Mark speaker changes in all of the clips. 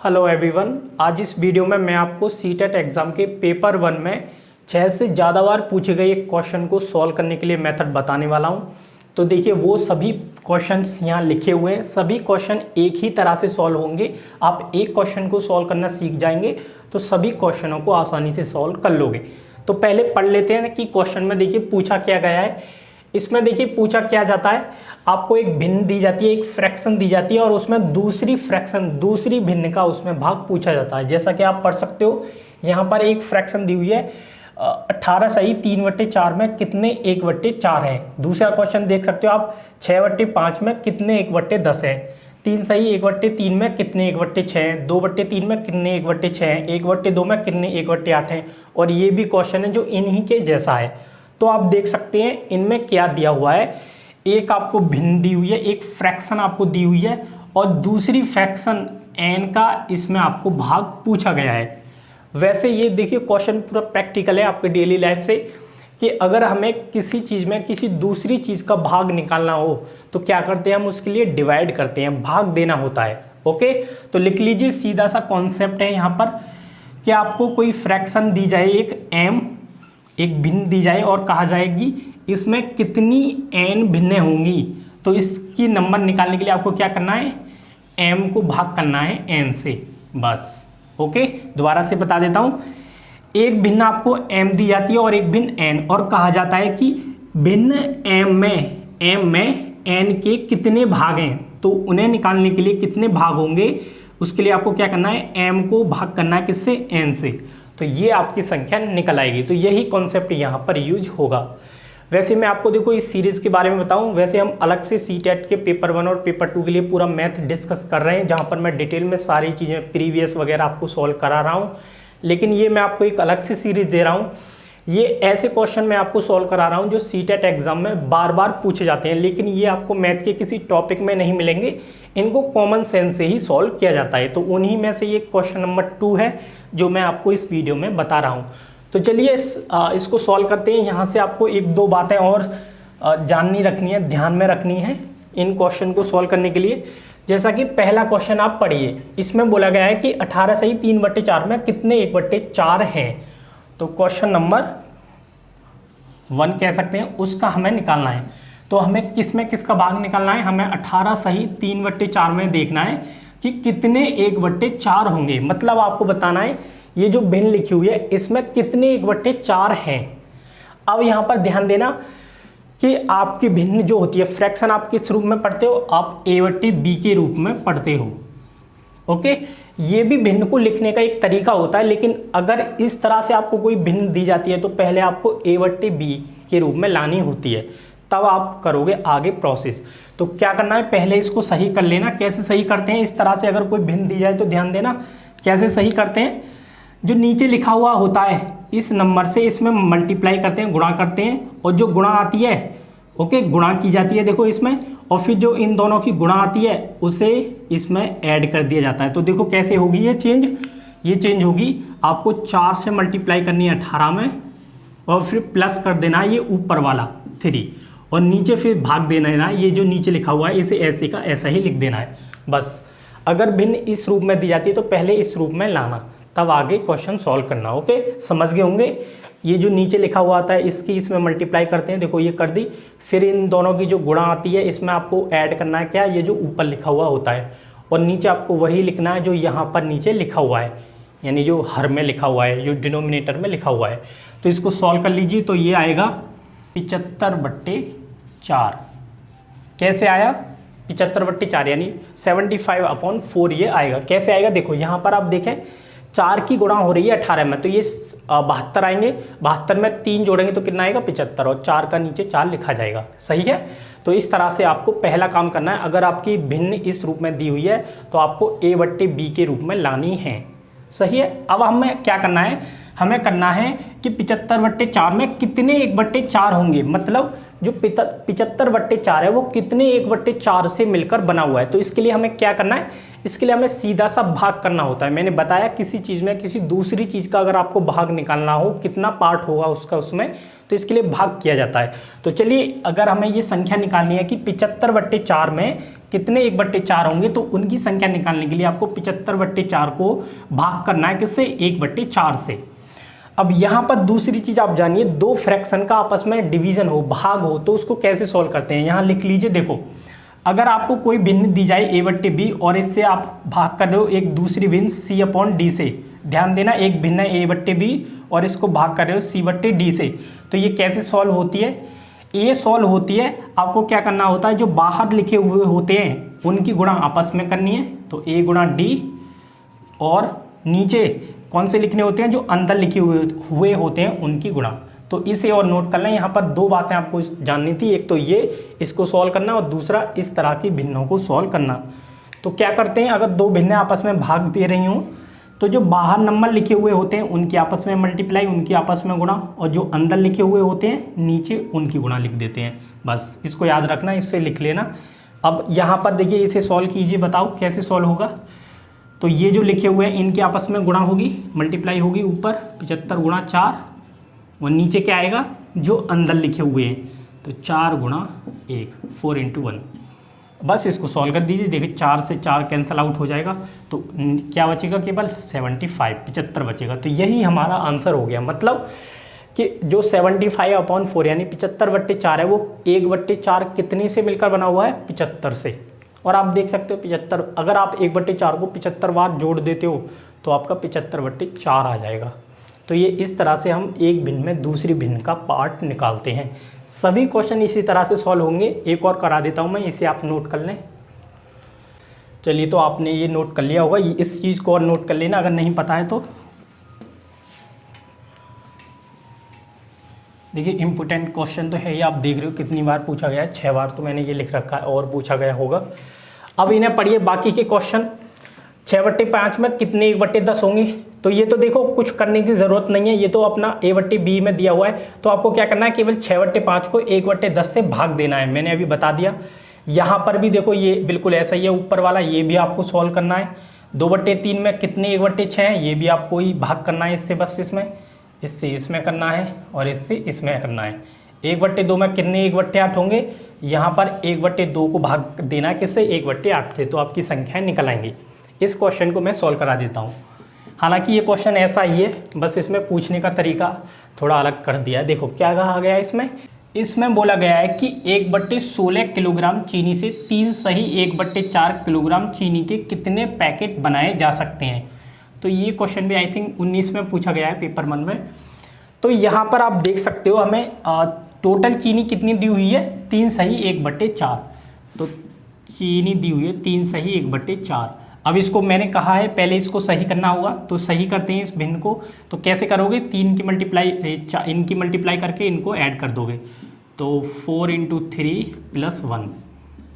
Speaker 1: Hello everyone, आज इस video में मैं आपको सीटेट एग्ज़ाम के पेपर 1 में 6 से ज़्यादा बार पूछे गए एक क्वेश्चन को सॉल्व करने के लिए मेथड बताने वाला हूं। तो देखिए, वो सभी क्वेश्चंस यहाँ लिखे हुए हैं। सभी क्वेश्चन एक ही तरह से सॉल्व होंगे। आप एक क्वेश्चन को सॉल्व करना सीख जाएंगे तो सभी क्वेश्चनों को आसानी से सॉल्व कर लोगे। तो पहले पढ़ लेते हैं कि क्वेश्चन में देखिए पूछा क्या गया है। इसमें देखिए पूछा क्या जाता है, आपको एक भिन्न दी जाती है, एक फ्रैक्शन दी जाती है और उसमें दूसरी फ्रैक्शन, दूसरी भिन्न का उसमें भाग पूछा जाता है। जैसा कि आप पढ़ सकते हो, यहाँ पर एक फ्रैक्शन दी हुई है 18 सही 3/4 में कितने 1/4 है। दूसरा क्वेश्चन देख सकते हो आप 6/5 में कितने 1/10 है। 3 सही 1/3 में कितने 1/6 है। 2/3 में कितने 1/6 है। 1/2 में कितने 1/8 है। और ये भी क्वेश्चन है जो इन्हीं के जैसा है। तो आप देख सकते हैं इनमें क्या दिया हुआ है। एक आपको भिन्न दी हुई है, एक फ्रैक्शन आपको दी हुई है और दूसरी फ्रैक्शन n का इसमें आपको भाग पूछा गया है। वैसे ये देखिए क्वेश्चन पूरा प्रैक्टिकल है आपके डेली लाइफ से, कि अगर हमें किसी चीज़ में किसी दूसरी चीज़ का भाग निकालना हो तो क्या करते हैं हम, उसके लिए डिवाइड करते हैं, भाग देना होता है। ओके, तो लिख लीजिए, सीधा सा कॉन्सेप्ट है यहाँ पर कि आपको कोई फ्रैक्शन दी जाए, एक m, एक भिन्न दी जाए और कहा जाएगी इसमें कितनी n भिन्नें होंगी। तो इसकी नंबर निकालने के लिए आपको क्या करना है, m को भाग करना है n से, बस। ओके, दोबारा से बता देता हूँ। एक भिन्न आपको m दी जाती है और एक भिन्न n, और कहा जाता है कि भिन्न m में n के कितने भाग हैं। तो उन्हें निकालने के लिए कितने भाग होंगे, उसके लिए आपको क्या करना है, m को भाग करना है किससे, n से। तो ये आपकी संख्या निकल आएगी। तो यही कॉन्सेप्ट यहाँ पर यूज होगा। वैसे मैं आपको देखो इस सीरीज़ के बारे में बताऊं, वैसे हम अलग से सीटेट के पेपर 1 और पेपर 2 के लिए पूरा मैथ डिस्कस कर रहे हैं, जहां पर मैं डिटेल में सारी चीज़ें प्रीवियस वगैरह आपको सॉल्व करा रहा हूं। लेकिन ये मैं आपको एक अलग से सीरीज़ दे रहा हूं। ये ऐसे क्वेश्चन मैं आपको सॉल्व करा रहा हूँ जो सीटेट एग्जाम में बार बार पूछे जाते हैं, लेकिन ये आपको मैथ के किसी टॉपिक में नहीं मिलेंगे। इनको कॉमन सेंस से ही सॉल्व किया जाता है। तो उन्हीं में से ये क्वेश्चन नंबर 2 है जो मैं आपको इस वीडियो में बता रहा हूँ। तो चलिए इसको सॉल्व करते हैं। यहाँ से आपको 1-2 बातें और जाननी रखनी है, ध्यान में रखनी है इन क्वेश्चन को सॉल्व करने के लिए। जैसा कि पहला क्वेश्चन आप पढ़िए, इसमें बोला गया है कि 18 सही 3/4 में कितने 1/4 हैं। तो क्वेश्चन नंबर 1 कह सकते हैं, उसका हमें निकालना है। तो हमें किसमें किसका भाग निकालना है, हमें 18 सही 3/4 में देखना है कि कितने 1/4 होंगे। मतलब आपको बताना है ये जो भिन्न लिखी हुई है इसमें कितने 1/4 हैं। अब यहाँ पर ध्यान देना कि आपकी भिन्न जो होती है, फ्रैक्शन आप किस रूप में पढ़ते हो, आप a/b के रूप में पढ़ते हो। ओके, ये भी भिन्न को लिखने का एक तरीका होता है, लेकिन अगर इस तरह से आपको कोई भिन्न दी जाती है तो पहले आपको a/b के रूप में लानी होती है, तब आप करोगे आगे प्रोसेस। तो क्या करना है, पहले इसको सही कर लेना। कैसे सही करते हैं, इस तरह से अगर कोई भिन्न दी जाए तो ध्यान देना कैसे सही करते हैं। जो नीचे लिखा हुआ होता है इस नंबर से इसमें मल्टीप्लाई करते हैं, गुणा करते हैं, और जो गुणा आती है, ओके, गुणा की जाती है देखो इसमें, और फिर जो इन दोनों की गुणा आती है उसे इसमें ऐड कर दिया जाता है। तो देखो कैसे होगी ये चेंज होगी। आपको 4 से मल्टीप्लाई करनी है 18 में, और फिर प्लस कर देना है ये ऊपर वाला 3, और नीचे फिर भाग देना है ना, ये जो नीचे लिखा हुआ है इसे ऐसे का ऐसा ही लिख देना है, बस। अगर भिन्न इस रूप में दी जाती है तो पहले इस रूप में लाना, तब आगे क्वेश्चन सॉल्व करना। ओके, समझ गए होंगे। ये जो नीचे लिखा हुआ आता है इसकी इसमें मल्टीप्लाई करते हैं, देखो ये कर दी। फिर इन दोनों की जो गुणा आती है इसमें आपको ऐड करना है क्या, ये जो ऊपर लिखा हुआ होता है, और नीचे आपको वही लिखना है जो यहाँ पर नीचे लिखा हुआ है, यानी जो हर में लिखा हुआ है, जो डिनोमिनेटर में लिखा हुआ है। तो इसको सॉल्व कर लीजिए। तो ये आएगा 75/4। कैसे आया, 75/4 यानी 75/4 ये आएगा। कैसे आएगा, देखो यहाँ पर आप देखें 4 की गुणा हो रही है 18 में, तो ये 72 आएंगे। 72 में 3 जोड़ेंगे तो कितना आएगा, 75, और 4 का नीचे 4 लिखा जाएगा। सही है। तो इस तरह से आपको पहला काम करना है। अगर आपकी भिन्न इस रूप में दी हुई है तो आपको a/b के रूप में लानी है। सही है। अब हमें क्या करना है, हमें करना है कि 75/4 में कितने 1/4 होंगे। मतलब जो 75/4 है वो कितने 1/4 से मिलकर बना हुआ है। तो इसके लिए हमें क्या करना है, इसके लिए हमें सीधा सा भाग करना होता है। मैंने बताया किसी चीज़ में किसी दूसरी चीज़ का अगर आपको भाग निकालना हो, कितना पार्ट होगा उसका उसमें, तो इसके लिए भाग किया जाता है। तो चलिए, अगर हमें ये संख्या निकालनी है कि 75/4 में कितने 1/4 होंगे, तो उनकी संख्या निकालने के लिए आपको 75/4 को भाग करना है किससे, 1/4 से। अब यहाँ पर दूसरी चीज़ आप जानिए, दो फ्रैक्शन का आपस में डिवीजन हो, भाग हो, तो उसको कैसे सॉल्व करते हैं। यहाँ लिख लीजिए, देखो अगर आपको कोई भिन्न दी जाए a/b और इससे आप भाग कर रहे हो एक दूसरी भिन्न c/d से, ध्यान देना एक भिन्न है a/b और इसको भाग कर रहे हो c/d से, तो ये कैसे सॉल्व होती है, ये सॉल्व होती है, आपको क्या करना होता है, जो बाहर लिखे हुए होते हैं उनकी गुणा आपस में करनी है, तो a गुणा d, और नीचे कौन से लिखने होते हैं, जो अंदर लिखे हुए होते हैं उनकी गुणा। तो इसे और नोट कर लें, यहाँ पर दो बातें आपको जाननी थी, एक तो ये इसको सॉल्व करना और दूसरा इस तरह की भिन्नों को सॉल्व करना। तो क्या करते हैं, अगर दो भिन्न आपस में भाग दे रही हूँ तो जो बाहर नंबर लिखे हुए होते हैं उनकी आपस में मल्टीप्लाई, उनकी आपस में गुणा, और जो अंदर लिखे हुए होते हैं नीचे उनकी गुणा लिख देते हैं। बस इसको याद रखना, इससे लिख लेना। अब यहाँ पर देखिए इसे सॉल्व कीजिए, बताओ कैसे सॉल्व होगा। तो ये जो लिखे हुए हैं इनके आपस में गुणा होगी, मल्टीप्लाई होगी, ऊपर 75 गुणा 4 और नीचे क्या आएगा, जो अंदर लिखे हुए हैं, तो 4 गुणा 1, 4 × 1। बस इसको सॉल्व कर दीजिए, देखिए 4 से 4 कैंसिल आउट हो जाएगा, तो क्या बचेगा, केवल 75 बचेगा। तो यही हमारा आंसर हो गया, मतलब कि जो 75/4 यानी 75/4 है वो 1/4 कितने से मिलकर बना हुआ है, 75 से। और आप देख सकते हो 75, अगर आप 1/4 को 75 बार जोड़ देते हो तो आपका 75/4 आ जाएगा। तो ये इस तरह से हम एक भिन्न में दूसरी भिन्न का पार्ट निकालते हैं। सभी क्वेश्चन इसी तरह से सॉल्व होंगे। एक और करा देता हूँ मैं, इसे आप नोट कर लें। चलिए, तो आपने ये नोट कर लिया होगा, इस चीज़ को और नोट कर लेना अगर नहीं पता है तो। देखिए इम्पोर्टेंट क्वेश्चन तो है ये, आप देख रहे हो कितनी बार पूछा गया है, 6 बार तो मैंने ये लिख रखा है और पूछा गया होगा। अब इन्हें पढ़िए बाकी के क्वेश्चन। 6/5 में कितने 1/10 होंगे, तो ये तो देखो कुछ करने की ज़रूरत नहीं है, ये तो अपना a/b में दिया हुआ है। तो आपको क्या करना है, केवल 6/5 को 1/10 से भाग देना है, मैंने अभी बता दिया। यहाँ पर भी देखो ये बिल्कुल ऐसा ही है, ऊपर वाला ये भी आपको सॉल्व करना है। 2/3 में कितने 1/6 हैं, ये भी आपको ही भाग करना है इससे, बस इससे इसमें करना है और इससे इसमें करना है। 1/2 में कितने 1/8 होंगे, यहाँ पर 1/2 को भाग देना है किससे, 1/8 से, तो आपकी संख्याएँ निकल आएंगी। इस क्वेश्चन को मैं सॉल्व करा देता हूँ। हालांकि ये क्वेश्चन ऐसा ही है, बस इसमें पूछने का तरीका थोड़ा अलग कर दिया है। देखो क्या कहा गया है इसमें बोला गया है कि 1/16 किलोग्राम चीनी से 3 सही 1/4 किलोग्राम चीनी के कितने पैकेट बनाए जा सकते हैं। तो ये क्वेश्चन भी आई थिंक 19 में पूछा गया है, पेपर 1 में। तो यहाँ पर आप देख सकते हो हमें टोटल चीनी कितनी दी हुई है, 3 सही 1/4। तो चीनी दी हुई है 3 सही 1/4। अब इसको मैंने कहा है पहले इसको सही करना होगा, तो सही करते हैं इस भिन्न को। तो कैसे करोगे, 3 की मल्टीप्लाई इनकी मल्टीप्लाई करके इनको ऐड कर दोगे, तो 4 × 3 + 1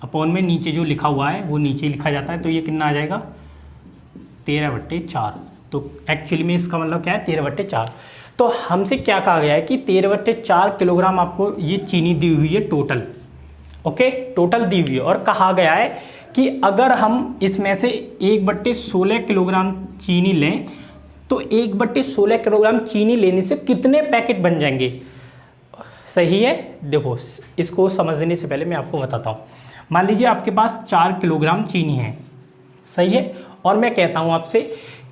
Speaker 1: अपॉन में नीचे जो लिखा हुआ है वो नीचे लिखा जाता है। तो ये कितना आ जाएगा, 13/4। तो एक्चुअली में इसका मतलब क्या है, 13/4। तो हमसे क्या कहा गया है कि 13/4 किलोग्राम आपको ये चीनी दी हुई है टोटल, ओके, टोटल दी हुई है। और कहा गया है कि अगर हम इसमें से 1/16 किलोग्राम चीनी लें तो 1/16 किलोग्राम चीनी लेने से कितने पैकेट बन जाएंगे। सही है, देखो इसको समझने से पहले मैं आपको बताता हूँ। मान लीजिए आपके पास 4 किलोग्राम चीनी है, सही है, और मैं कहता हूँ आपसे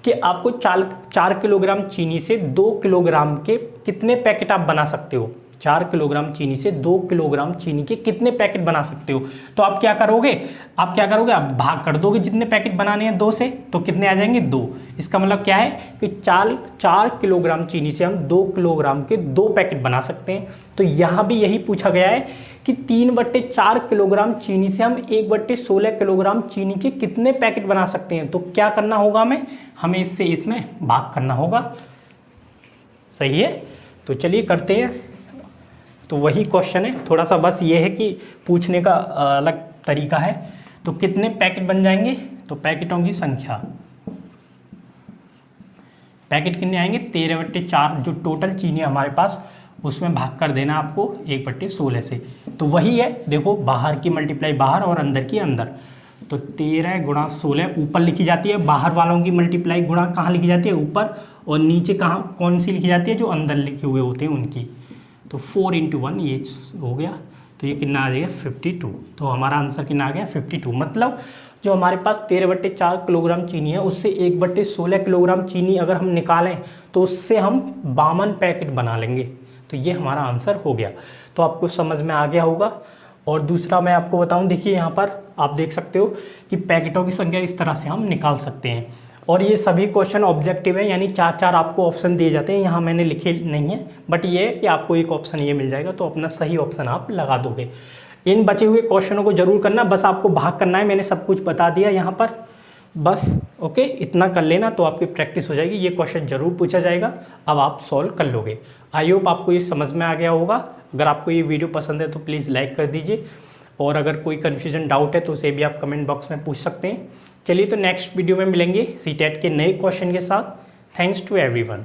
Speaker 1: कि आपको 4 किलोग्राम चीनी से 2 किलोग्राम के कितने पैकेट आप बना सकते हो। 4 किलोग्राम चीनी से 2 किलोग्राम चीनी के कितने पैकेट बना सकते हो। तो आप क्या करोगे, आप भाग कर दोगे, जितने पैकेट बनाने हैं 2 से, तो कितने आ जाएंगे, 2। इसका मतलब क्या है कि 4 किलोग्राम चीनी से हम 2 किलोग्राम के 2 पैकेट बना सकते हैं। तो यहाँ भी यही पूछा गया है कि 3/4 किलोग्राम चीनी से हम 1/16 किलोग्राम चीनी के कितने पैकेट बना सकते हैं। तो क्या करना होगा, हमें इससे इसमें भाग करना होगा। सही है, तो चलिए करते हैं। तो वही क्वेश्चन है, थोड़ा सा बस ये है कि पूछने का अलग तरीका है। तो कितने पैकेट बन जाएंगे, तो पैकेटों की संख्या, पैकेट कितने आएंगे, 13/4 जो टोटल चीनी हमारे पास, उसमें भाग कर देना आपको 1/16 से। तो वही है, देखो बाहर की मल्टीप्लाई बाहर और अंदर की अंदर। तो 13 × 16 ऊपर लिखी जाती है, बाहर वालों की मल्टीप्लाई गुणा कहाँ लिखी जाती है, ऊपर, और नीचे कहाँ कौन सी लिखी जाती है, जो अंदर लिखे हुए होते हैं उनकी। तो 4 × 1 ये हो गया। तो ये कितना आ जाएगा 52। तो हमारा आंसर कितना आ गया 52। मतलब जो हमारे पास 13/4 किलोग्राम चीनी है उससे 1/16 किलोग्राम चीनी अगर हम निकालें तो उससे हम 52 पैकेट बना लेंगे। तो ये हमारा आंसर हो गया। तो आपको समझ में आ गया होगा। और दूसरा मैं आपको बताऊं, देखिए यहाँ पर आप देख सकते हो कि पैकेटों की संख्या इस तरह से हम निकाल सकते हैं। और ये सभी क्वेश्चन ऑब्जेक्टिव है, यानी 4 आपको ऑप्शन दिए जाते हैं। यहाँ मैंने लिखे नहीं है, बट ये है कि आपको एक ऑप्शन ये मिल जाएगा, तो अपना सही ऑप्शन आप लगा दोगे। इन बचे हुए क्वेश्चनों को जरूर करना, बस आपको भाग करना है। मैंने सब कुछ बता दिया यहाँ पर, बस ओके इतना कर लेना तो आपकी प्रैक्टिस हो जाएगी। ये क्वेश्चन जरूर पूछा जाएगा, अब आप सॉल्व कर लोगे। आई होप आपको ये समझ में आ गया होगा। अगर आपको ये वीडियो पसंद है तो प्लीज़ लाइक कर दीजिए, और अगर कोई कन्फ्यूजन डाउट है तो उसे भी आप कमेंट बॉक्स में पूछ सकते हैं। चलिए तो नेक्स्ट वीडियो में मिलेंगे सीटेट के नए क्वेश्चन के साथ। Thanks to everyone.